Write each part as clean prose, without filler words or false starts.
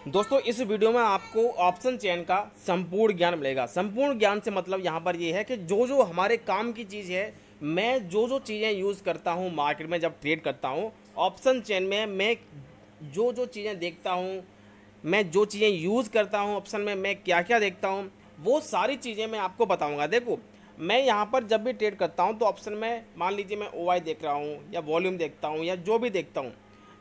दोस्तों इस वीडियो में आपको ऑप्शन चेन का संपूर्ण ज्ञान मिलेगा। संपूर्ण ज्ञान से मतलब यहाँ पर ये है कि जो जो हमारे काम की चीज़ है, मैं जो जो चीज़ें यूज़ करता हूँ मार्केट में जब ट्रेड करता हूँ, ऑप्शन चेन में मैं जो जो चीज़ें देखता हूँ, मैं जो चीज़ें यूज़ करता हूँ ऑप्शन में, मैं क्या क्या देखता हूँ, वो सारी चीज़ें मैं आपको बताऊँगा। देखो, मैं यहाँ पर जब भी ट्रेड करता हूँ तो ऑप्शन में मान लीजिए मैं OI देख रहा हूँ या वॉल्यूम देखता हूँ या जो भी देखता हूँ,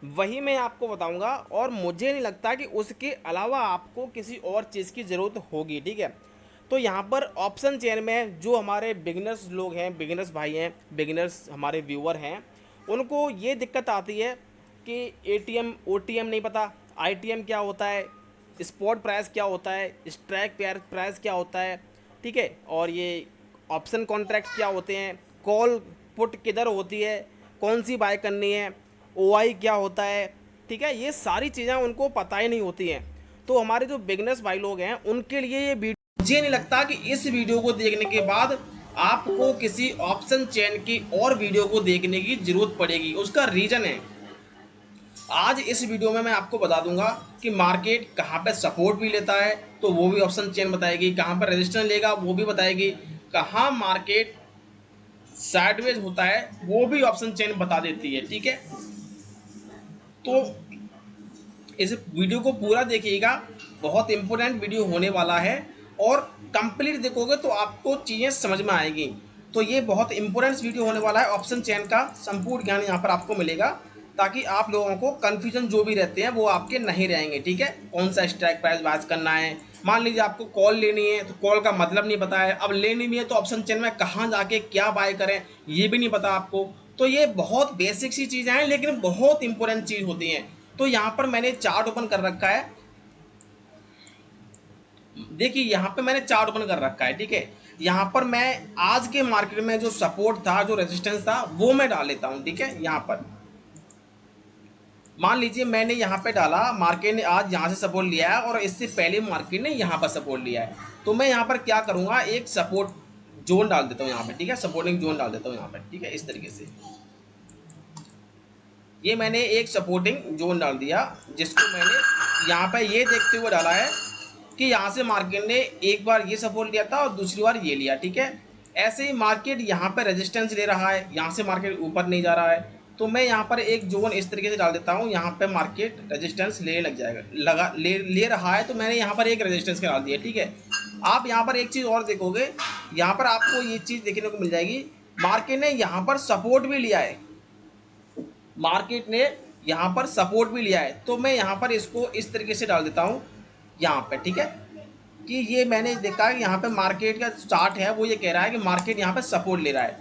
वही मैं आपको बताऊंगा। और मुझे नहीं लगता कि उसके अलावा आपको किसी और चीज़ की ज़रूरत होगी, ठीक है। तो यहाँ पर ऑप्शन चेन में जो हमारे बिगिनर्स लोग हैं, बिगिनर्स भाई हैं, बिगिनर्स हमारे व्यूअर हैं, उनको ये दिक्कत आती है कि ATM OTM नहीं पता, ITM क्या होता है, स्पॉट प्राइस क्या होता है, स्ट्राइक प्राइस क्या होता है, ठीक है, और ये ऑप्शन कॉन्ट्रैक्ट क्या होते हैं, कॉल पुट किधर होती है, कौन सी बाय करनी है, OI क्या होता है, ठीक है, ये सारी चीज़ें उनको पता ही नहीं होती हैं। तो हमारे जो बिगनर्स भाई लोग हैं उनके लिए ये वीडियो, मुझे नहीं लगता कि इस वीडियो को देखने के बाद आपको किसी ऑप्शन चेन की और वीडियो को देखने की जरूरत पड़ेगी। उसका रीज़न है, आज इस वीडियो में मैं आपको बता दूंगा कि मार्केट कहाँ पे सपोर्ट भी लेता है तो वो भी ऑप्शन चेन बताएगी, कहाँ पर रेजिस्टेंस लेगा वो भी बताएगी, कहाँ मार्केट साइडवेज होता है वो भी ऑप्शन चेन बता देती है, ठीक है। तो इस वीडियो को पूरा देखिएगा, बहुत इंपॉर्टेंट वीडियो होने वाला है और कंप्लीट देखोगे तो आपको चीज़ें समझ में आएगी। तो ये बहुत इंपॉर्टेंट वीडियो होने वाला है, ऑप्शन चेन का संपूर्ण ज्ञान यहाँ पर आपको मिलेगा, ताकि आप लोगों को कन्फ्यूजन जो भी रहते हैं वो आपके नहीं रहेंगे, ठीक है। कौन सा स्ट्राइक प्राइस बाय करना है, मान लीजिए आपको कॉल लेनी है तो कॉल का मतलब नहीं पता है, अब लेनी भी है तो ऑप्शन चेन में कहाँ जाके क्या बाय करें ये भी नहीं पता आपको। तो ये बहुत बेसिक सी चीज़ें हैं लेकिन बहुत इंपॉर्टेंट चीज़ होती हैं। तो यहाँ पर मैंने चार्ट ओपन कर रखा है, देखिए यहाँ पे मैंने चार्ट ओपन कर रखा है, ठीक है। यहाँ पर मैं आज के मार्केट में जो सपोर्ट था, जो रेजिस्टेंस था, वो मैं डाल लेता हूँ, ठीक है। यहाँ पर मान लीजिए मैंने यहाँ पे डाला, मार्केट ने आज यहाँ से सपोर्ट लिया है और इससे पहले मार्केट ने यहाँ पर सपोर्ट लिया है, तो मैं यहाँ पर क्या करूँगा, एक सपोर्ट जोन डाल देता हूँ यहाँ पे, ठीक है, सपोर्टिंग जोन डाल देता हूँ यहाँ पर, ठीक है। इस तरीके से ये मैंने एक सपोर्टिंग जोन डाल दिया, जिसको मैंने यहाँ पे ये देखते हुए डाला है कि यहाँ से मार्केट ने एक बार ये सपोर्ट लिया था और दूसरी बार ये लिया, ठीक है। ऐसे ही मार्केट यहाँ पे रेजिस्टेंस ले रहा है, यहाँ से मार्केट ऊपर नहीं जा रहा है, तो मैं यहाँ पर एक जोन इस तरीके से डाल देता हूँ, यहाँ पे मार्केट रेजिस्टेंस ले लग जाएगा, ले रहा है, तो मैंने यहाँ पर एक रेजिस्टेंस डाल दिया, ठीक है। आप यहाँ पर एक चीज़ और देखोगे, यहाँ पर आपको ये चीज़ देखने को मिल जाएगी, मार्केट ने यहाँ पर सपोर्ट भी लिया है, मार्केट ने यहाँ पर सपोर्ट भी लिया है, तो मैं यहाँ पर इसको इस तरीके से डाल देता हूँ यहाँ पे, ठीक है। कि ये मैंने देखा है कि यहाँ पे मार्केट का चार्ट है वो ये कह रहा है कि मार्केट यहाँ पे सपोर्ट ले रहा है,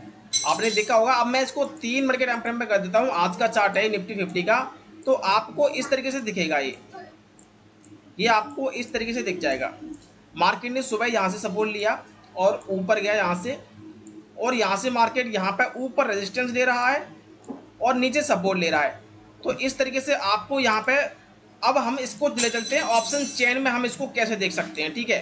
आपने देखा होगा। अब मैं इसको 3 मिनट के टाइम फ्रेम पे कर देता हूँ, आज का चार्ट है निफ्टी 50 का, तो आपको इस तरीके से दिखेगा, ये आपको इस तरीके से दिख जाएगा। मार्केट ने सुबह यहाँ से सपोर्ट लिया और ऊपर गया यहाँ से, और यहाँ से मार्केट यहाँ पे ऊपर रेजिस्टेंस ले रहा है और नीचे सपोर्ट ले रहा है। तो इस तरीके से आपको यहाँ पे, अब हम इसको ले चलते हैं ऑप्शन चेन में, हम इसको कैसे देख सकते हैं, ठीक है।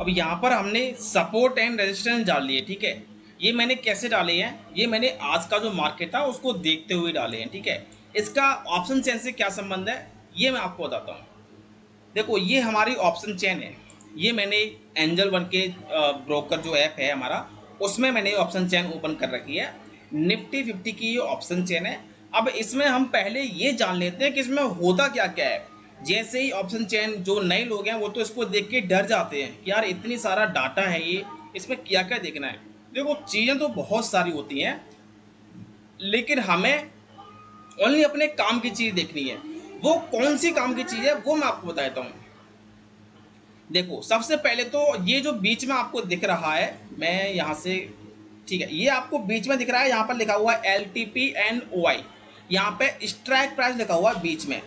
अब यहाँ पर हमने सपोर्ट एंड रेजिस्टेंस डाल लिए, ठीक है। ये मैंने कैसे डाले हैं, ये मैंने आज का जो मार्केट था उसको देखते हुए डाले हैं, ठीक है। इसका ऑप्शन चेन से क्या संबंध है ये मैं आपको बताता हूँ। देखो ये हमारी ऑप्शन चेन है, ये मैंने एंजल वन के ब्रोकर जो ऐप है हमारा, उसमें मैंने ऑप्शन चेन ओपन कर रखी है, निफ्टी 50 की ये ऑप्शन चेन है। अब इसमें हम पहले ये जान लेते हैं कि इसमें होता क्या क्या है। जैसे ही ऑप्शन चेन, जो नए लोग हैं वो तो इसको देख के डर जाते हैं कि यार इतनी सारा डाटा है, ये इसमें क्या क्या देखना है। देखो चीज़ें तो बहुत सारी होती हैं, लेकिन हमें ओनली अपने काम की चीज़ देखनी है। वो कौन सी काम की चीज़ है वो मैं आपको बता देता हूँ। देखो सबसे पहले तो ये जो बीच में आपको दिख रहा है, मैं यहाँ से, ठीक है, ये आपको बीच में दिख रहा है, यहाँ पर लिखा हुआ है LTP एंड OI, यहाँ पे स्ट्राइक प्राइस लिखा हुआ है बीच में।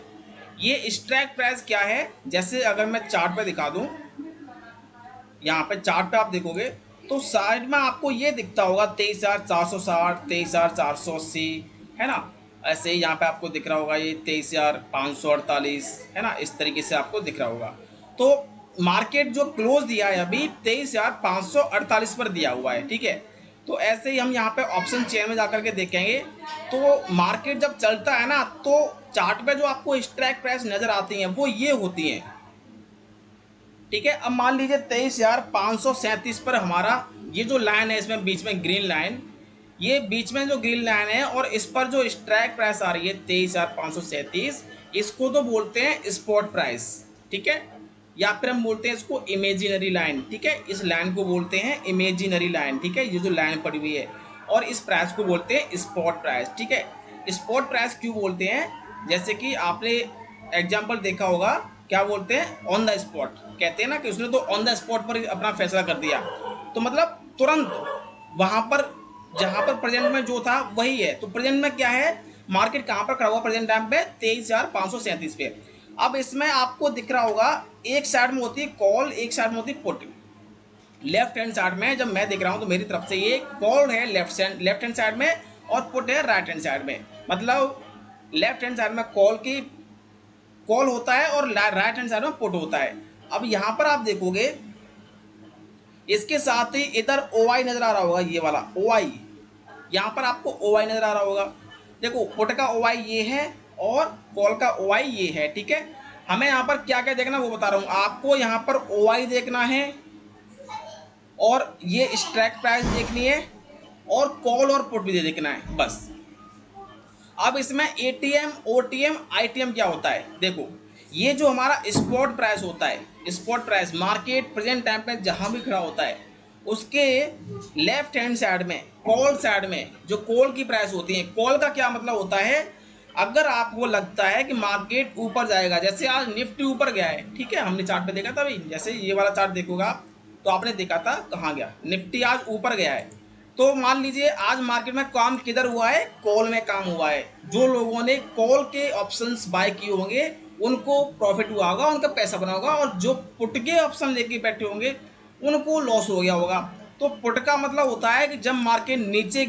ये स्ट्राइक प्राइस क्या है, जैसे अगर मैं चार्ट पे दिखा दूं, यहाँ पे चार्ट पे आप देखोगे तो साइड में आपको ये दिखता होगा 23,460, 23,480, है ना। ऐसे ही यहाँ पे आपको दिख रहा होगा ये 23,548, है ना, इस तरीके से आपको दिख रहा होगा। तो मार्केट जो क्लोज दिया है अभी 23,548 पर दिया हुआ है, ठीक है। तो ऐसे ही हम यहाँ पे ऑप्शन चेन में जाकर के देखेंगे, तो मार्केट जब चलता है ना, तो चार्ट पे जो आपको स्ट्राइक प्राइस नजर आती हैं वो ये होती हैं, ठीक है। अब मान लीजिए 23,537 पर हमारा ये जो लाइन है, इसमें बीच में ग्रीन लाइन, ये बीच में जो ग्रीन लाइन है और इस पर जो स्ट्राइक प्राइस आ रही है 23,537, इसको तो बोलते हैं स्पॉट प्राइस, ठीक है। या फिर हम बोलते हैं इसको इमेजिनरी लाइन, ठीक है। इस लाइन को बोलते हैं इमेजिनरी लाइन, ठीक है, ये जो लाइन पड़ी हुई है। और इस प्राइस को बोलते हैं स्पॉट प्राइस, ठीक है। स्पॉट प्राइस क्यों बोलते हैं? जैसे कि आपने एग्जाम्पल देखा होगा, क्या बोलते हैं? ऑन द स्पॉट कहते हैं ना, कि उसने तो ऑन द स्पॉट पर अपना फैसला कर दिया, तो मतलब तुरंत वहां पर जहां पर प्रेजेंट में जो था वही है। तो प्रेजेंट में क्या है, मार्केट कहां पर खड़ा हुआ प्रेजेंट टाइम पे? 23,537 पे। अब इसमें आपको दिख रहा होगा, एक साइड में होती है कॉल, एक साइड में होती है पुट। लेफ्ट हैंड साइड में जब मैं देख रहा हूं तो मेरी तरफ से ये कॉल है लेफ्ट हैंड साइड में, और पुट है राइट हैंड साइड में। मतलब लेफ्ट हैंड साइड में कॉल होता है और राइट हैंड साइड में पुट होता है। अब यहां पर आप देखोगे, इसके साथ ही इधर OI नजर आ रहा होगा, ये वाला OI, यहां पर आपको OI नजर आ रहा होगा। देखो, पुट का OI ये है और कॉल का OI ये है, ठीक है। हमें यहाँ पर क्या क्या देखना वो बता रहा हूँ आपको। यहाँ पर OI देखना है और ये स्ट्राइक प्राइस देखनी है और कॉल और पुट भी देखना है, बस। अब इसमें ATM, OTM, ITM क्या होता है? देखो, ये जो हमारा स्पॉट प्राइस होता है, spot price market present time पे जहां भी खड़ा होता है, उसके लेफ्ट हैंड साइड में, कॉल साइड में जो कॉल की प्राइस होती है, कॉल का क्या मतलब होता है? अगर आपको लगता है कि मार्केट ऊपर जाएगा, जैसे आज निफ्टी ऊपर गया है, ठीक है, हमने चार्ट पे देखा था भाई, जैसे ये वाला चार्ट देखोगा तो आपने देखा था कहाँ गया, निफ्टी आज ऊपर गया है। तो मान लीजिए आज मार्केट में काम किधर हुआ है? कॉल में काम हुआ है। जो लोगों ने कॉल के ऑप्शंस बाय किए होंगे उनको प्रॉफिट हुआ होगा, उनका पैसा बना होगा, और जो पुट के ऑप्शन लेके बैठे होंगे उनको लॉस हो गया होगा। तो पुट का मतलब होता है कि जब मार्केट नीचे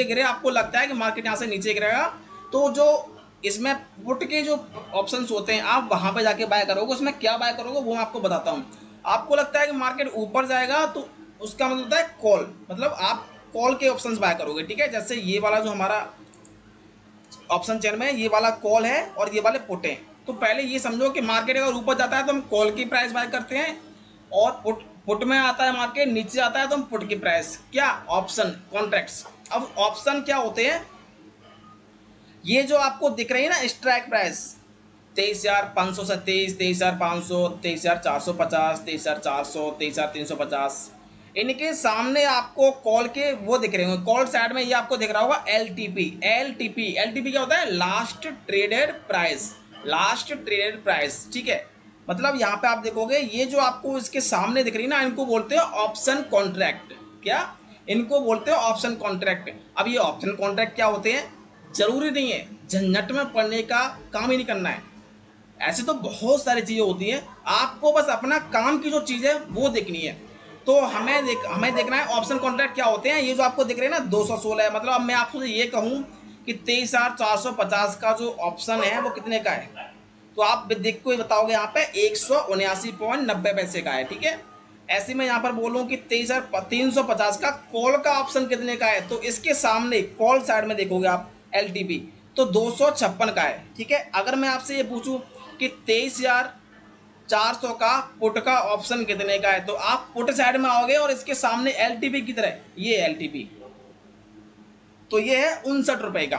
गिरे, आपको लगता है कि मार्केट यहाँ से नीचे गिरेगा, तो जो इसमें पुट के जो ऑप्शंस होते हैं आप वहां पे जाके बाय करोगे। उसमें क्या बाय करोगे वो मैं आपको बताता हूँ। आपको लगता है कि मार्केट ऊपर जाएगा तो उसका मतलब होता है कॉल, मतलब आप कॉल के ऑप्शंस बाय करोगे, ठीक है। जैसे ये वाला जो हमारा ऑप्शन चेन में ये वाला कॉल है और ये वाले पुट हैं। तो पहले ये समझो कि मार्केट अगर ऊपर जाता है तो हम कॉल की प्राइस बाय करते हैं, और पुट में आता है मार्केट नीचे आता है तो हम पुट की प्राइस, क्या? Option contracts. अब ऑप्शन क्या होते हैं? ये जो आपको दिख रही है ना स्ट्राइक प्राइस 23,527, 23,500, 23,450, 23,400, 23,350, इनके सामने आपको कॉल के वो दिख रहे होंगे। कॉल साइड में ये आपको दिख रहा होगा LTP क्या होता है? लास्ट ट्रेडेड प्राइस, ठीक है। मतलब यहाँ पे आप देखोगे ये जो आपको इसके सामने दिख रही है ना, इनको बोलते हैं ऑप्शन कॉन्ट्रैक्ट। क्या? इनको बोलते हैं ऑप्शन कॉन्ट्रैक्ट। अब ये ऑप्शन कॉन्ट्रैक्ट क्या होते हैं? जरूरी नहीं है झंझट में पड़ने का काम ही नहीं करना है, ऐसे तो बहुत सारी चीजें होती हैं, आपको बस अपना काम की जो चीज है वो देखनी है। तो हमें देखना है ऑप्शन कॉन्ट्रैक्ट क्या होते हैं। ये जो आपको दिख रहे हैं ना 216 है, मतलब अब मैं आपसे ये कहूँ कि 23,450 का जो ऑप्शन है वो कितने का है, तो आप देख को बताओगे यहाँ पे 179.90 पैसे का है, ठीक है। ऐसे में यहाँ पर बोलूँ कि 23,350 का कॉल का ऑप्शन कितने का है, तो इसके सामने कॉल साइड में देखोगे आप LTP तो 256 का है, ठीक है। अगर मैं आपसे ये पूछूं कि 23,400 का पुट का ऑप्शन कितने का है, तो आप पुट साइड में आओगे और इसके सामने LTP की तरह ये LTP, तो ये है 59 रुपए का।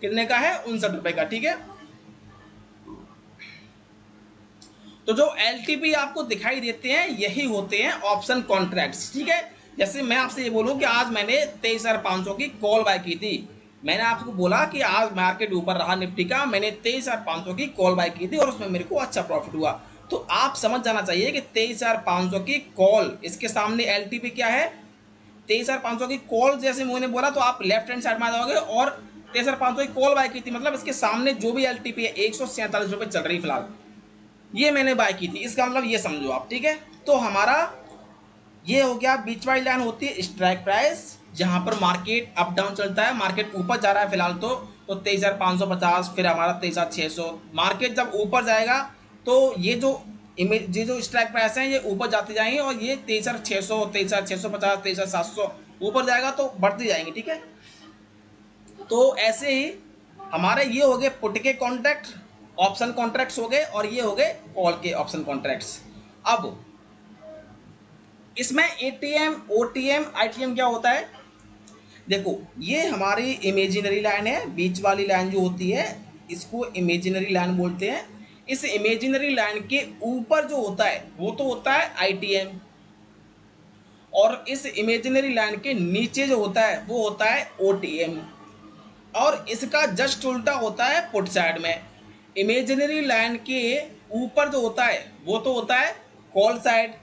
कितने का है? 59 रुपए का, ठीक है। तो जो LTP आपको दिखाई देते हैं यही होते हैं ऑप्शन कॉन्ट्रैक्ट्स, ठीक है। जैसे मैं आपसे ये बोलूं कि आज मैंने 23,500 की कॉल बाय की थी, मैंने आपको बोला कि आज मार्केट ऊपर रहा निफ्टी का, मैंने 23,500 की कॉल बाय की थी और उसमें मेरे को अच्छा प्रॉफिट हुआ। तो आप समझ जाना चाहिए कि 23,500 की कॉल, इसके सामने LTP क्या है? 23,500 की कॉल जैसे मैंने बोला तो आप लेफ्ट हैंड साइड में आ जाओगे, और 23,500 की कॉल बाय की थी, मतलब इसके सामने जो भी LTP है 147 रुपये चल रही फिलहाल, ये मैंने बाय की थी, इसका मतलब ये समझो आप, ठीक है। तो हमारा ये हो गया, बीच वाली लाइन होती है स्ट्राइक प्राइस, जहां पर मार्केट अप डाउन चलता है, मार्केट ऊपर जा रहा है फिलहाल तो 23,550, फिर हमारा 23,600। मार्केट जब ऊपर जाएगा तो ये जो स्ट्राइक प्राइस है ये ऊपर जाते जाएंगे, और ये 23,600, 23,650, 23,700 ऊपर जाएगा तो बढ़ती जाएंगी, ठीक है। तो ऐसे ही हमारे ये हो गए पुट के कॉन्ट्रैक्ट, ऑप्शन कॉन्ट्रैक्ट्स हो गए, और ये हो गए कॉल के ऑप्शन कॉन्ट्रैक्ट्स। अब इसमें एटीएम, ओटीएम, आईटीएम क्या होता है? देखो, ये हमारी इमेजिनरी लाइन है, बीच वाली लाइन जो होती है इसको इमेजिनरी लाइन बोलते हैं। इस इमेजिनरी लाइन के ऊपर जो होता है वो तो होता है आईटीएम, और इस इमेजिनरी लाइन के नीचे जो होता है वो होता है ओटीएम, और इसका जस्ट उल्टा होता है पुट साइड में। इमेजिनरी लाइन के ऊपर जो होता है वो तो होता है कॉल साइड,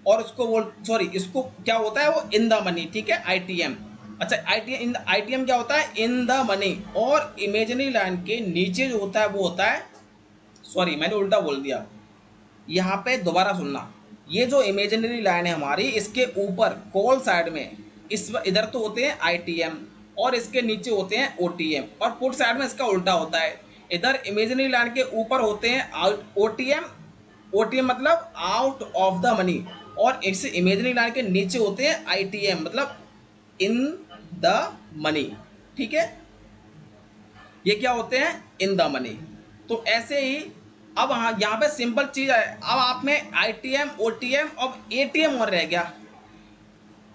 और उसको बोल सॉरी इसको क्या होता है वो इन द मनी, ठीक है, आईटीएम। अच्छा, आईटीएम आईटीएम क्या होता है? In the money. और इमेजिनरी लाइन के नीचे जो होता है वो होता है, सॉरी मैंने उल्टा बोल दिया, यहाँ पे दोबारा सुनना। ये जो इमेजिनरी लाइन है हमारी, इसके ऊपर कॉल साइड में इस इधर तो होते हैं आईटीएम, और इसके नीचे होते हैं ओटीएम, और पुट साइड में इसका उल्टा होता है। इधर इमेजिनरी लाइन के ऊपर होते हैं ओटीएम, ओटीएम मतलब आउट ऑफ द मनी, और इस इमेजिनरी लाइन के नीचे होते हैं आईटीएम मतलब इन द मनी, ठीक है। ये क्या होते हैं? In the money. तो ऐसे ही अब हाँ, यहाँ पे सिंपल चीज है। अब आप में आईटीएम, ओटीएम, अब एटीएम और रह गया।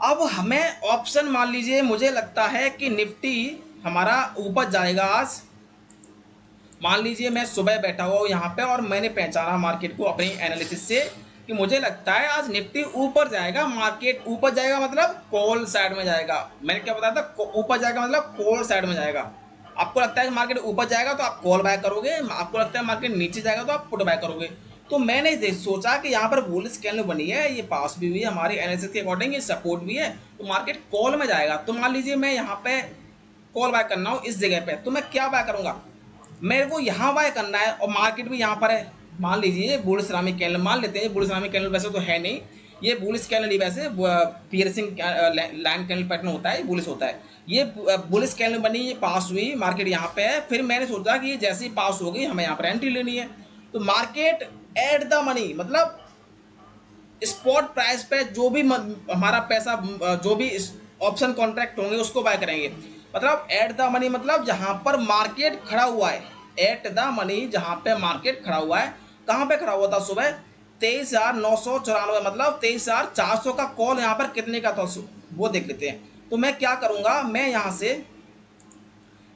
अब हमें ऑप्शन मान लीजिए, मुझे लगता है कि निफ्टी हमारा ऊपर जाएगा आज। मान लीजिए मैं सुबह बैठा हुआ हूँ यहाँ पे, और मैंने पहचाना मार्केट को अपनी एनालिसिस से कि मुझे लगता है आज निफ्टी ऊपर जाएगा। मार्केट ऊपर जाएगा मतलब कॉल साइड में जाएगा। मैंने क्या बताया था? ऊपर जाएगा मतलब कॉल साइड में जाएगा। आपको लगता है कि मार्केट ऊपर जाएगा तो आप कॉल बाय करोगे, आपको लगता है मार्केट नीचे जाएगा तो आप पुट बाय करोगे। तो मैंने सोचा कि यहाँ पर बुलिश कैंडल बनी है, ये पास भी हुई है हमारी एनालिसिस के अकॉर्डिंग, ये सपोर्ट भी है, तो मार्केट कॉल में जाएगा। तो मान लीजिए मैं यहाँ पे कॉल बाय करना हो इस जगह पे, तो मैं क्या बाय करूँगा? मेरे को यहाँ बाय करना है, और मार्केट भी यहाँ पर है। मान लीजिए बुलिश सिरामिक कैंडल मान लेते हैं। बुलिश सिरामिक कैंडल वैसे तो है नहीं, ये बुलिश कैंडल ही वैसे पियर्सिंग लाइन कैंडल पैटर्न होता है, बुलिश होता है। ये बुलिश कैंडल बनी, ये पास हुई, मार्केट यहाँ पे है। फिर मैंने सोचा कि जैसे ही पास हो गई हमें यहाँ पर एंट्री लेनी है। तो मार्केट एट द मनी मतलब स्पॉट प्राइस पे जो भी हमारा पैसा, जो भी ऑप्शन कॉन्ट्रैक्ट होंगे उसको बाय करेंगे। मतलब एट द मनी मतलब जहां पर मार्केट खड़ा हुआ है, एट द मनी जहां पे मार्केट खड़ा हुआ है। कहां पे खड़ा हुआ था सुबह? 23,994, मतलब 23,400 का कॉल यहाँ पर कितने का था वो देख लेते हैं। तो मैं क्या करूंगा, मैं यहाँ से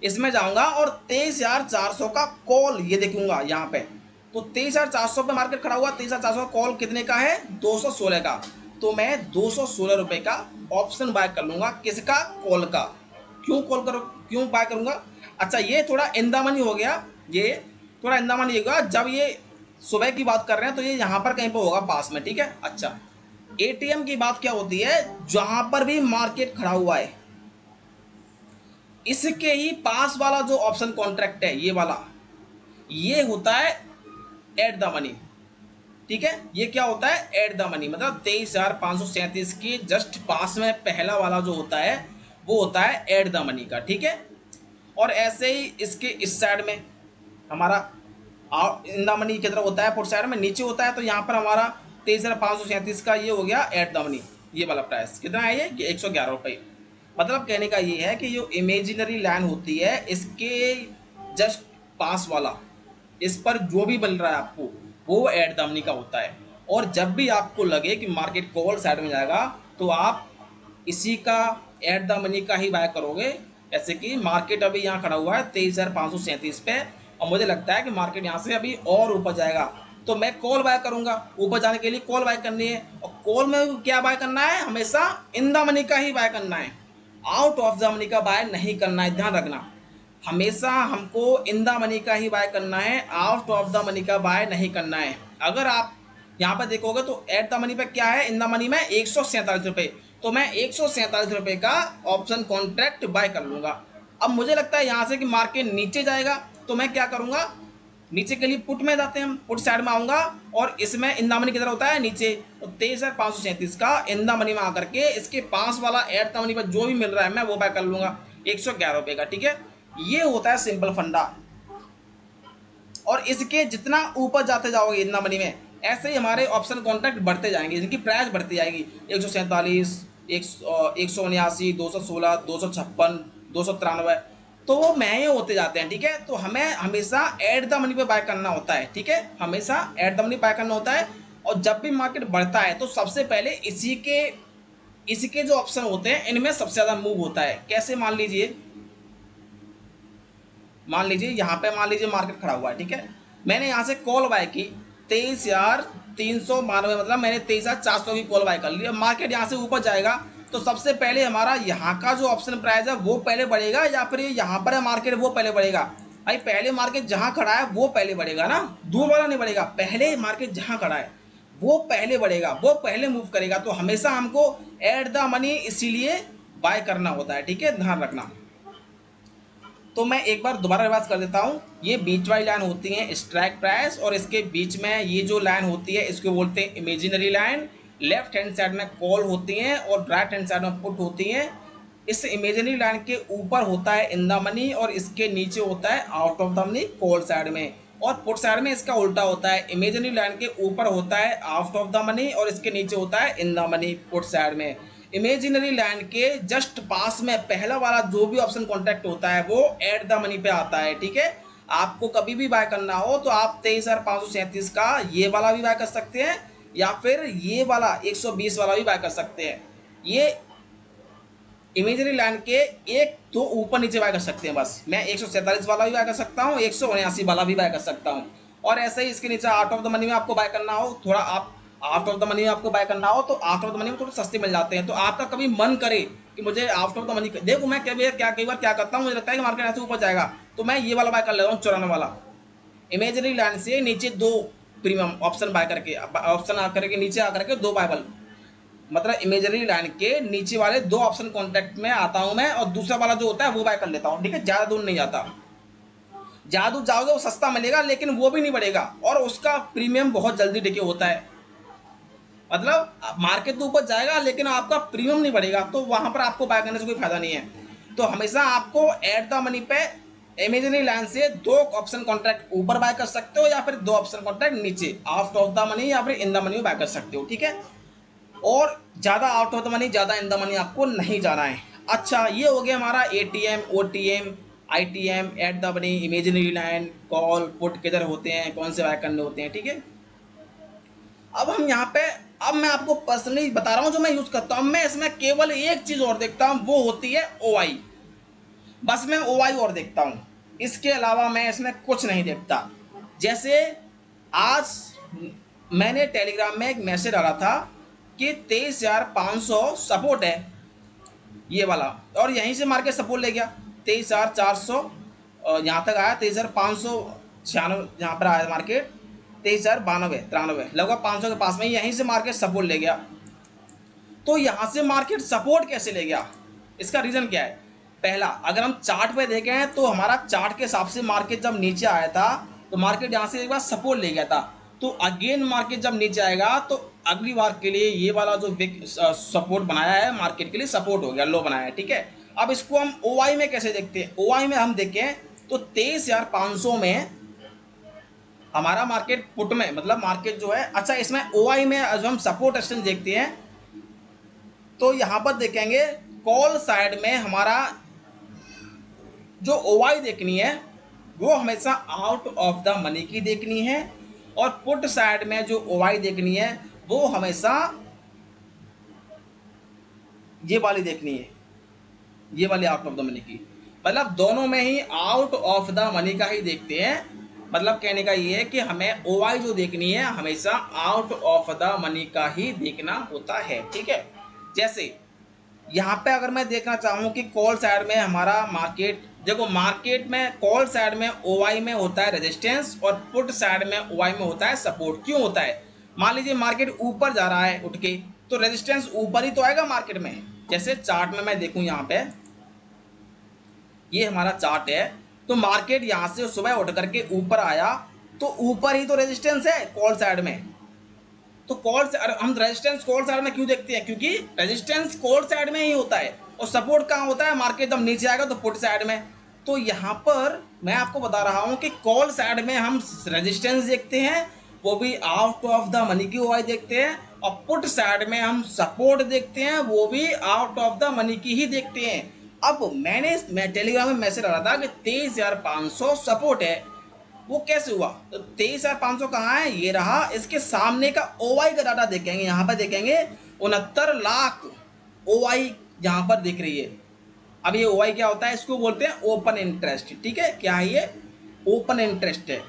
इसमें जाऊंगा और 23,400 का कॉल ये देखूंगा यहाँ पे। तो 23,400 पे मार्केट खड़ा हुआ, 23,400 कॉल कितने का है? 216 का। तो मैं 216 रुपए का ऑप्शन बाय कर लूंगा। किसका? कॉल का। क्यों बाय करूंगा? अच्छा, ये थोड़ा इंदामनी हो गया, ये थोड़ा इंदामनी होगा। जब ये सुबह की बात कर रहे हैं तो ये यहाँ पर कहीं पर होगा पास में, ठीक है। अच्छा, एटीएम की बात क्या होती है? जहां पर भी मार्केट खड़ा हुआ है इसके ही पास वाला जो ऑप्शन कॉन्ट्रैक्ट है, ये वाला, ये होता है एट द मनी, ठीक है। ये क्या होता है? एट द मनी मतलब 23,537 के जस्ट पास में पहला वाला जो होता है वो होता है एट द मनी का, ठीक है। और ऐसे ही इसके इस साइड में हमारा इन द मनी की तरफ होता है, पुट साइड में नीचे होता है। तो यहाँ पर हमारा 23,537 का ये हो गया एट द मनी। ये वाला प्राइस कितना है? ये 111 रुपये। मतलब कहने का ये है कि जो इमेजिनरी लाइन होती है इसके जस्ट पास वाला, इस पर जो भी बन रहा है आपको वो एट द मनी का होता है। और जब भी आपको लगे कि मार्केट कॉल साइड में जाएगा तो आप इसी का एट द मनी का ही बाय करोगे। जैसे कि मार्केट अभी यहाँ खड़ा हुआ है 23,537 पे, और मुझे लगता है कि मार्केट यहाँ से अभी और ऊपर जाएगा, तो मैं कॉल बाय करूंगा। ऊपर जाने के लिए कॉल बाय करनी है, और कॉल में क्या बाय करना है? हमेशा इन द मनी का ही बाय करना है, आउट ऑफ द मनी का बाय नहीं करना है। ध्यान रखना, हमेशा हमको इन द मनी का ही बाय करना है, आउट ऑफ द मनी का बाय नहीं करना है। अगर आप यहाँ पर देखोगे तो एट द मनी पे क्या है? इन द मनी में 147 रुपये। तो मैं 147 रुपये का ऑप्शन कॉन्ट्रैक्ट बाय कर लूँगा। अब मुझे लगता है यहाँ से कि मार्केट नीचे जाएगा, तो मैं क्या करूँगा? नीचे के लिए पुट में जाते हैं, हम पुट साइड में आऊँगा, और इसमें इन द मनी किधर होता है? नीचे। तो 23,537 का इन द मनी में आकर के इसके पास वाला एट द मनी पर जो भी मिल रहा है मैं वो बाय कर लूँगा 111 रुपये का, ठीक है। ये होता है सिंपल फंडा। और इसके जितना ऊपर जाते जाओगे इन द मनी में, ऐसे ही हमारे ऑप्शन कॉन्ट्रैक्ट बढ़ते जाएंगे, इनकी प्राइस बढ़ती जाएगी। 147, 179, 216, 256, 293, तो वो महंगे होते जाते हैं, ठीक है। तो हमें हमेशा एट द मनी पे बाय करना होता है, ठीक है, हमेशा एट द मनी बाय करना होता है। और जब भी मार्केट बढ़ता है तो सबसे पहले इसी के जो ऑप्शन होते हैं इनमें सबसे ज़्यादा मूव होता है। कैसे, मान लीजिए यहाँ पे मान लीजिए मार्केट खड़ा हुआ है, ठीक है, मैंने यहाँ से कॉल बाय की 23,392, मतलब मैंने 23,400 की कॉल बाय कर ली। मार्केट यहाँ से ऊपर जाएगा तो सबसे पहले हमारा यहाँ का जो ऑप्शन प्राइस है वो पहले बढ़ेगा, या फिर यहाँ पर है मार्केट वो पहले बढ़ेगा? भाई पहले मार्केट जहाँ खड़ा है वो पहले बढ़ेगा ना, दूर वाला नहीं बढ़ेगा। पहले मार्केट जहाँ खड़ा है वो पहले बढ़ेगा, वो पहले मूव करेगा। तो हमेशा हमको एट द मनी इसीलिए बाय करना होता है, ठीक है, ध्यान रखना। तो मैं एक बार दोबारा रिवाइज कर देता हूँ। ये बीच वाली लाइन होती है स्ट्राइक प्राइस, और इसके बीच में ये जो लाइन होती है इसको बोलते हैं imaginary line. Left hand side में कॉल होती हैं और राइट हैंड साइड में पुट होती हैं। इस इमेजिनरी लाइन के ऊपर होता है इन द मनी और इसके नीचे होता है out of the money call side में। और पुट साइड में इसका उल्टा होता है, इमेजिनरी लाइन के ऊपर होता है आउट ऑफ द मनी और इसके नीचे होता है in the money put side में। इमेजिनरी लाइन के जस्ट पास में पहला वाला जो भी ऑप्शन कॉन्टैक्ट होता है वो एट द मनी पे आता है, ठीक है। आपको कभी भी बाय करना हो तो आप 23,537 का ये वाला भी बाय कर सकते हैं, या फिर ये वाला 120 वाला भी बाय कर सकते हैं। ये इमेजिनरी लाइन के एक दो ऊपर नीचे बाय कर सकते हैं बस। मैं 147 वाला भी बाय कर सकता हूँ, 179 वाला भी बाय कर सकता हूँ। और ऐसे ही इसके नीचे आउट ऑफ द मनी में आपको बाय करना हो, थोड़ा आप आउट ऑफ द मनी में आपको बाय करना हो तो आउट ऑफ द मनी में थोड़े सस्ते मिल जाते हैं। तो आपका कभी मन करे कि मुझे आउट ऑफ द मनी, देखो मैं कई बार क्या करता हूँ, मुझे लगता है कि मार्केट ऐसे ऊपर जाएगा तो मैं ये वाला बाय कर लेता हूँ 94 वाला। इमेजिनरी लाइन से नीचे दो प्रीमियम ऑप्शन बाय करके, ऑप्शन आकर के नीचे आकर के दो बाइबल, मतलब इमेजिनरी लाइन के नीचे वाले दो ऑप्शन कॉन्टैक्ट में आता हूं मैं, और दूसरा वाला जो होता है वो बाय कर लेता हूं, ठीक है। ज्यादा दूर नहीं जाता, ज्यादा दूर जाओगे वो सस्ता मिलेगा लेकिन वो भी नहीं बढ़ेगा और उसका प्रीमियम बहुत जल्दी डिके होता है। मतलब मार्केट तो ऊपर जाएगा लेकिन आपका प्रीमियम नहीं बढ़ेगा, तो वहां पर आपको बाय करने से कोई फायदा नहीं है। तो हमेशा आपको एट द मनी पे इमेजिनरी लाइन से दो ऑप्शन कॉन्ट्रैक्ट ऊपर बाय कर सकते हो, या फिर दो ऑप्शन कॉन्ट्रैक्ट नीचे आउट ऑफ द मनी या फिर इन द मनी में बाय कर सकते हो, ठीक है। और ज़्यादा आउट ऑफ द मनी, ज़्यादा इन द मनी आपको नहीं जाना है। अच्छा, ये हो गया हमारा ATM, OTM, ITM, at the money, imaginary line, call, put किधर होते हैं, कौन से बाय करने होते हैं, ठीक है। अब हम यहाँ पे, अब मैं आपको पर्सनली बता रहा हूँ जो मैं यूज़ करता हूँ। मैं इसमें केवल एक चीज़ और देखता हूँ, वो होती है ओआई। बस मैं ओआई और देखता हूँ, इसके अलावा मैं इसमें कुछ नहीं देखता। जैसे आज मैंने टेलीग्राम में एक मैसेज डाला था कि 23,500 सपोर्ट है ये वाला, और यहीं से मार्केट सपोर्ट ले गया 23,400, यहाँ तक आया 23,596, यहाँ पर आया मार्केट 23,092, लगभग 500 के पास में, यहीं से मार्केट सपोर्ट ले गया। तो यहाँ से मार्केट सपोर्ट कैसे ले गया, इसका रीज़न क्या है? पहला, अगर हम चार्ट पे देखें तो हमारा चार्ट के हिसाब से मार्केट जब नीचे आया था तो मार्केट यहाँ से एक बार सपोर्ट ले गया था। तो अगेन मार्केट जब नीचे आएगा तो अगली बार के लिए ये वाला जो बिग सपोर्ट बनाया है मार्केट के लिए सपोर्ट हो गया, लो बनाया है, ठीक है। अब इसको हम ओआई में कैसे देखते हैं? ओआई में हम देखें तो 23,500 में हमारा मार्केट पुट में, मतलब मार्केट जो है, अच्छा इसमें ओआई में जो हम सपोर्ट रेजिस्टेंस देखते हैं तो यहाँ पर देखेंगे कॉल साइड में हमारा जो ओआई देखनी है वो हमेशा आउट ऑफ द मनी की देखनी है, और पुट साइड में जो ओआई देखनी है वो हमेशा ये वाली देखनी है, ये वाली आउट ऑफ द मनी की। मतलब दोनों में ही आउट ऑफ द मनी का ही देखते हैं। मतलब कहने का ये है कि हमें ओआई जो देखनी है हमेशा आउट ऑफ द मनी का ही देखना होता है, ठीक है। जैसे यहाँ पे अगर मैं देखना चाहूँ कि कॉल साइड में हमारा मार्केट, देखो मार्केट में कॉल साइड में ओआई में होता है रेजिस्टेंस और पुट साइड में ओआई में होता है सपोर्ट। क्यों होता है? मान लीजिए मार्केट ऊपर जा रहा है उठ के, तो रेजिस्टेंस ऊपर ही तो आएगा मार्केट में। जैसे चार्ट में मैं देखूँ, यहाँ पे ये हमारा चार्ट है, तो मार्केट यहाँ से सुबह उठ करके ऊपर आया तो ऊपर ही तो रेजिस्टेंस है कॉल साइड में। तो कॉल से हम रेजिस्टेंस कॉल साइड में क्यों देखते हैं? क्योंकि रेजिस्टेंस कॉल साइड में ही होता है और सपोर्ट कहाँ होता है? मार्केट जब नीचे आएगा तो पुट साइड में। तो यहाँ पर मैं आपको बता रहा हूँ कि कॉल साइड में हम रेजिस्टेंस देखते हैं, वो भी आउट ऑफ द मनी की ओआई देखते हैं, और पुट साइड में हम सपोर्ट देखते हैं, वो भी आउट ऑफ द मनी की ही देखते हैं। अब मैं टेलीग्राम में मैसेज डाला था कि 23,500 सपोर्ट है, वो कैसे हुआ? तो 23,500 कहाँ है? ये रहा। इसके सामने का ओवाई का डाटा देखेंगे, यहाँ पर देखेंगे 69 लाख ओवाई यहाँ पर दिख रही है। अब ये ओवाई क्या होता है? इसको बोलते हैं ओपन इंटरेस्ट। ठीक है, क्या है ये? ओपन इंटरेस्ट है,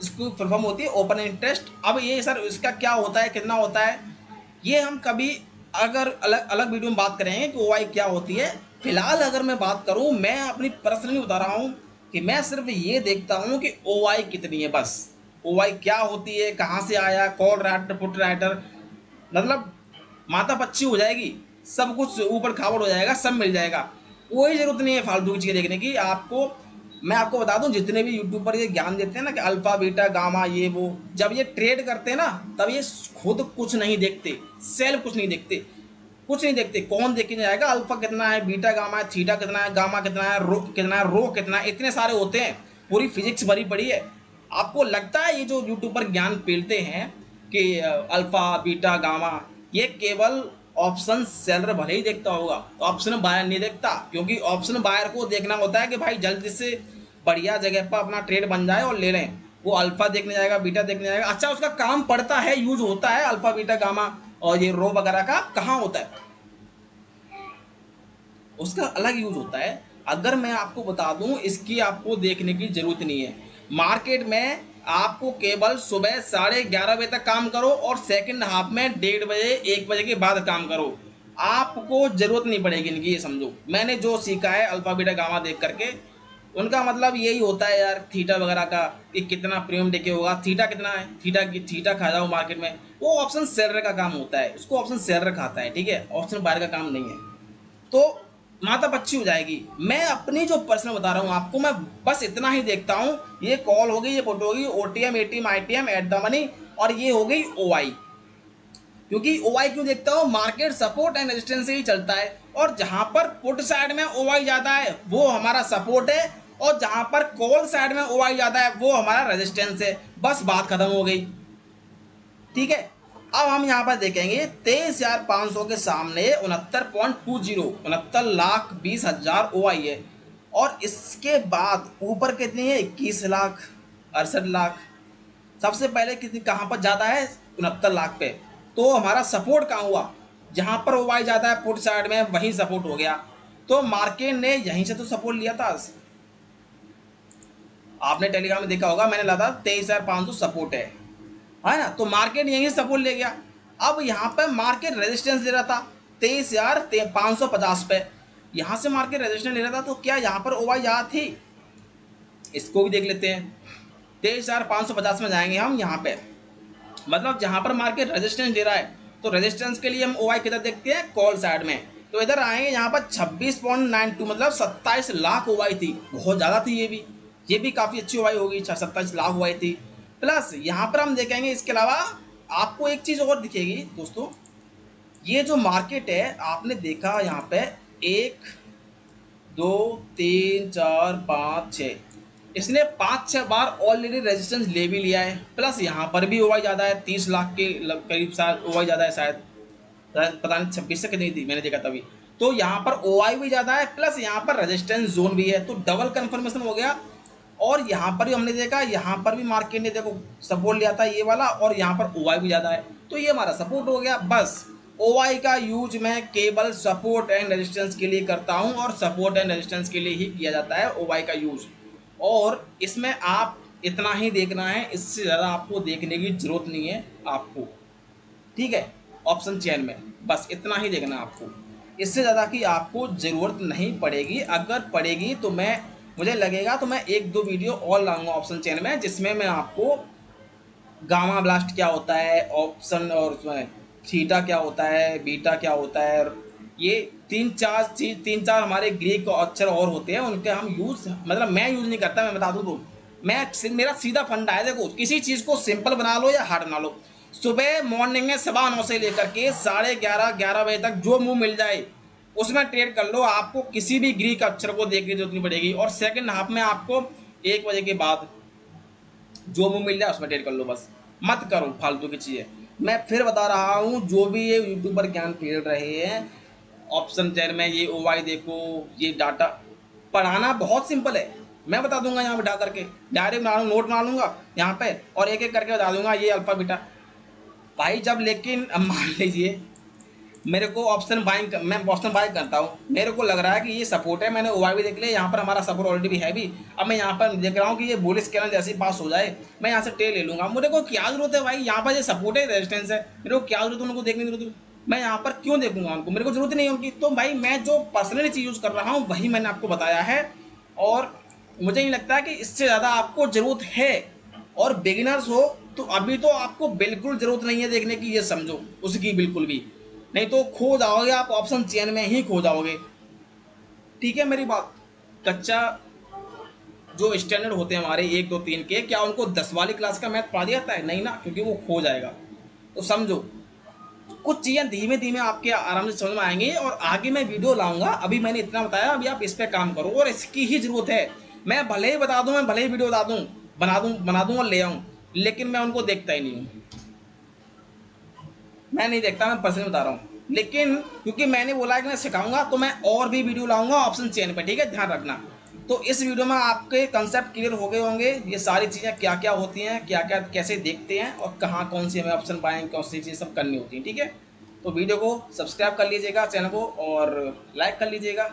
इसको फुल फॉर्म होती है ओपन इंटरेस्ट। अब ये सर इसका क्या होता है, कितना होता है, ये हम कभी अगर अलग अलग वीडियो में बात करेंगे कि ओवाई क्या होती है। फिलहाल अगर मैं बात करूं, मैं अपनी पर्सनली बता रहा हूं कि मैं सिर्फ ये देखता हूं कि ओवाई कितनी है बस। ओवाई क्या होती है, कहाँ से आया, कॉल राइटर, पुट राइटर, मतलब माता पच्ची हो जाएगी, सब कुछ ऊपर खावड़ हो जाएगा, सब मिल जाएगा। कोई ज़रूरत नहीं है फालतू की चीज़ देखने की। आपको मैं आपको बता दूं, जितने भी यूट्यूब पर ये ज्ञान देते हैं ना कि अल्फा बीटा गामा ये वो, जब ये ट्रेड करते हैं ना तब ये खुद कुछ नहीं देखते, सेल्फ कुछ नहीं देखते, कुछ नहीं देखते। कौन देख के जाएगा अल्फा कितना है, बीटा गामा है, थीटा कितना है, गामा कितना है, रो कितना है, इतने सारे होते हैं, पूरी फिजिक्स भरी पड़ी है। आपको लगता है ये जो यूट्यूब पर ज्ञान पेलते हैं कि अल्फा बीटा गामा, ये केवल ऑप्शन सेलर भले ही देखता होगा, ऑप्शन बायर नहीं देखता, क्योंकि ऑप्शन बायर को देखना होता है कि भाई जल्दी से बढ़िया जगह पर अपना ट्रेड बन जाए और ले लें। वो अल्फा देखने जाएगा, बीटा देखने जाएगा, अच्छा उसका काम पड़ता है, यूज होता है अल्फा बीटा गामा और ये रो वगैरह का, कहाँ होता है? उसका अलग यूज होता है। अगर मैं आपको बता दूं, इसकी आपको देखने की जरूरत नहीं है। मार्केट में आपको केवल सुबह 11:30 बजे तक काम करो और सेकंड हाफ में 1:30 बजे 1 बजे के बाद काम करो, आपको जरूरत नहीं पड़ेगी इनकी। ये समझो, मैंने जो सीखा है अल्फा बीटा गामा देख करके, उनका मतलब यही होता है यार, थीटा वगैरह का कि कितना प्रीमियम डेके होगा, थीटा कितना है, थीटा खा जाओ मार्केट में, वो ऑप्शन सेलर का काम होता है, उसको ऑप्शन सेलर खाता है। ठीक है, ऑप्शन बायर का काम नहीं है। तो माता बच्ची हो जाएगी। मैं अपनी जो पर्सनल बता रहा हूँ आपको, मैं बस इतना ही देखता हूँ। ये कॉल हो गई, ये पुट हो गई, OTM ATM ITM at the money, और ये हो गई ओवाई। क्योंकि ओवाई क्यों देखता हूँ? मार्केट सपोर्ट एंड रेजिस्टेंस से ही चलता है, और जहां पर पुट साइड में ओवाई जाता है वो हमारा सपोर्ट है, और जहां पर कॉल साइड में ओवाई जाता है वो हमारा रेजिस्टेंस है। बस बात खत्म हो गई। ठीक है, अब हम यहाँ पर देखेंगे 23,500 के सामने 69.20, 69,20,000 ओआई है, और इसके बाद ऊपर कितनी है? 21 लाख, 68 लाख। सबसे पहले कितनी कहाँ पर जाता है? 69 लाख पे। तो हमारा सपोर्ट कहाँ हुआ? जहाँ पर ओआई जाता है पुट साइड में, वही सपोर्ट हो गया। तो मार्केट ने यहीं से तो सपोर्ट लिया था। आपने टेलीग्राम में देखा होगा, मैंने लगा था 23,500 सपोर्ट है ना, तो मार्केट यहीं सपोर्ट ले गया। अब यहाँ पे मार्केट रेजिस्टेंस ले रहा था 23,550 पे, यहाँ से मार्केट रेजिस्टेंस ले रहा था। तो क्या यहाँ पर ओवाई यहाँ थी? इसको भी देख लेते हैं। 23,550 में जाएंगे हम यहाँ पे, मतलब जहाँ पर मार्केट रेजिस्टेंस दे रहा है, तो रेजिस्टेंस के लिए हम ओवाई किधर देखते हैं? कॉल साइड में। तो इधर आएंगे, यहाँ पर 26.92 मतलब 27 लाख ओवाई थी, बहुत ज़्यादा थी। ये भी काफ़ी अच्छी ओवाई होगी, 27 लाख ओवाई थी। प्लस यहाँ पर हम देखेंगे, इसके अलावा आपको एक चीज़ और दिखेगी दोस्तों, ये जो मार्केट है आपने देखा यहाँ पे 1 2 3 4 5 6, इसने 5-6 बार ऑलरेडी रेजिस्टेंस ले भी लिया है। प्लस यहाँ पर भी ओवाई ज़्यादा है, 30 लाख के करीब शायद ओवाई ज़्यादा है, शायद पता नहीं 26 तक नहीं थी, मैंने देखा तभी। तो यहाँ पर ओआई भी ज़्यादा है, प्लस यहाँ पर रेजिस्टेंस जोन भी है, तो डबल कंफर्मेशन हो गया। और यहाँ पर भी हमने देखा, यहाँ पर भी मार्केट ने देखो सपोर्ट लिया था ये वाला, और यहाँ पर ओआई भी ज़्यादा है, तो ये हमारा सपोर्ट हो गया। बस ओआई का यूज मैं केवल सपोर्ट एंड रेजिस्टेंस के लिए करता हूँ, और सपोर्ट एंड रेजिस्टेंस के लिए ही किया जाता है ओआई का यूज। और इसमें आप इतना ही देखना है, इससे ज़्यादा आपको देखने की जरूरत नहीं है आपको। ठीक है, ऑप्शन चेन में बस इतना ही देखना है आपको, इससे ज़्यादा की आपको ज़रूरत नहीं पड़ेगी। अगर पड़ेगी तो मुझे लगेगा तो मैं 1-2 वीडियो और लाऊंगा ऑप्शन चेन में, जिसमें मैं आपको गामा ब्लास्ट क्या होता है, ऑप्शन और उसमें थीटा क्या होता है, बीटा क्या होता है, ये 3-4 हमारे ग्रीक अक्षर और होते हैं, उनके हम यूज़, मतलब मैं यूज़ नहीं करता। मैं बता दूँ तो मेरा सीधा फंडा है, देखो किसी चीज़ को सिंपल बना लो या हार्ड बना लो, सुबह मॉर्निंग में 9:15 से लेकर के 11:30 बजे तक जो मुंह मिल जाए उसमें ट्रेड कर लो, आपको किसी भी ग्रीक अक्षर को देखने की जरूरत नहीं पड़ेगी। और सेकंड हाफ में आपको 1 बजे के बाद जो मुंह मिल जाए उसमें ट्रेड कर लो, बस मत करो फालतू की चीज़ें। मैं फिर बता रहा हूँ, जो भी ये यूट्यूबर ज्ञान फेल रहे हैं, ऑप्शन चेन में ये OI देखो, ये डाटा पढ़ाना बहुत सिंपल है। मैं बता दूंगा यहाँ बिठा करके, डायरेक्ट बना नोट बना लूंगा यहाँ पे और एक एक करके बता दूंगा ये अल्फा बीटा भाई। जब लेकिन अब मान लीजिए मेरे को ऑप्शन बाइंग, मैं ऑप्शन बाइंग करता हूँ, मेरे को लग रहा है कि ये सपोर्ट है, मैंने OI भी देख लिया, यहाँ पर हमारा सपोर्ट ऑलरेडी भी है भी। अब मैं यहाँ पर देख रहा हूँ कि ये बुलिश कैंडल जैसे ही पास हो जाए मैं यहाँ से ट्रेड ले लूँगा। मुझे को क्या जरूरत है भाई, यहाँ पर ये सपोर्ट है रेजिस्टेंस है, मेरे को क्या जरूरत है उनको देखने की जरूरत है? मैं यहाँ पर क्यों देखूंगा उनको, मेरे को जरूरत नहीं है उनकी। तो भाई मैं जो पर्सनली चीज़ यूज़ कर रहा हूँ वही मैंने आपको बताया है, और मुझे नहीं लगता कि इससे ज़्यादा आपको ज़रूरत है। और बिगिनर्स हो तो अभी तो आपको बिल्कुल ज़रूरत नहीं है देखने की, ये समझो उसकी बिल्कुल भी, नहीं तो खो जाओगे आप, ऑप्शन चेन में ही खो जाओगे। ठीक है मेरी बात। कच्चा जो स्टैंडर्ड होते हैं हमारे 1 2 3 के, क्या उनको 10 वाली क्लास का मैथ पढ़ा दिया जाता है? नहीं ना, क्योंकि वो खो जाएगा। तो समझो कुछ चीज़ें धीमे धीमे आपके आराम से समझ में आएंगी, और आगे मैं वीडियो लाऊंगा। अभी मैंने इतना बताया, अभी आप इस पर काम करो, और इसकी ही जरूरत है। मैं भले ही बता दूं, मैं भले ही वीडियो बना दूं और ले आऊं, लेकिन मैं उनको देखता ही नहीं हूँ। मैं नहीं देखता, मैं पर्सनली बता रहा हूँ। लेकिन क्योंकि मैंने बोला है कि मैं सिखाऊंगा, तो मैं और भी वीडियो लाऊंगा ऑप्शन चेन पे, ठीक है, ध्यान रखना। तो इस वीडियो में आपके कंसेप्ट क्लियर हो गए होंगे, ये सारी चीज़ें क्या क्या होती हैं, क्या क्या कैसे देखते हैं, और कहाँ कौन सी हमें ऑप्शन पाएंगे, कौन सी चीज़ सब करनी होती है। ठीक है, तो वीडियो को सब्सक्राइब कर लीजिएगा चैनल को, और लाइक कर लीजिएगा,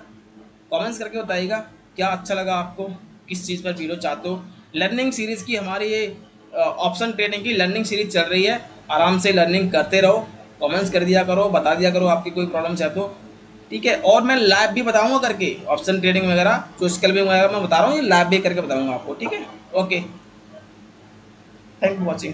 कमेंट्स करके बताइएगा क्या अच्छा लगा आपको, किस चीज़ पर वीडियो चाहते हो। लर्निंग सीरीज़ की हमारी ये ऑप्शन ट्रेडिंग की लर्निंग सीरीज चल रही है, आराम से लर्निंग करते रहो, कमेंट्स कर दिया करो, बता दिया करो आपकी कोई प्रॉब्लम्स है तो। ठीक है, और मैं लाइव भी बताऊंगा करके ऑप्शन ट्रेडिंग वगैरह, जो स्कैल्पिंग वगैरह मैं बता रहा हूँ, ये लाइव भी करके बताऊंगा आपको। ठीक है, okay, thank you for watching.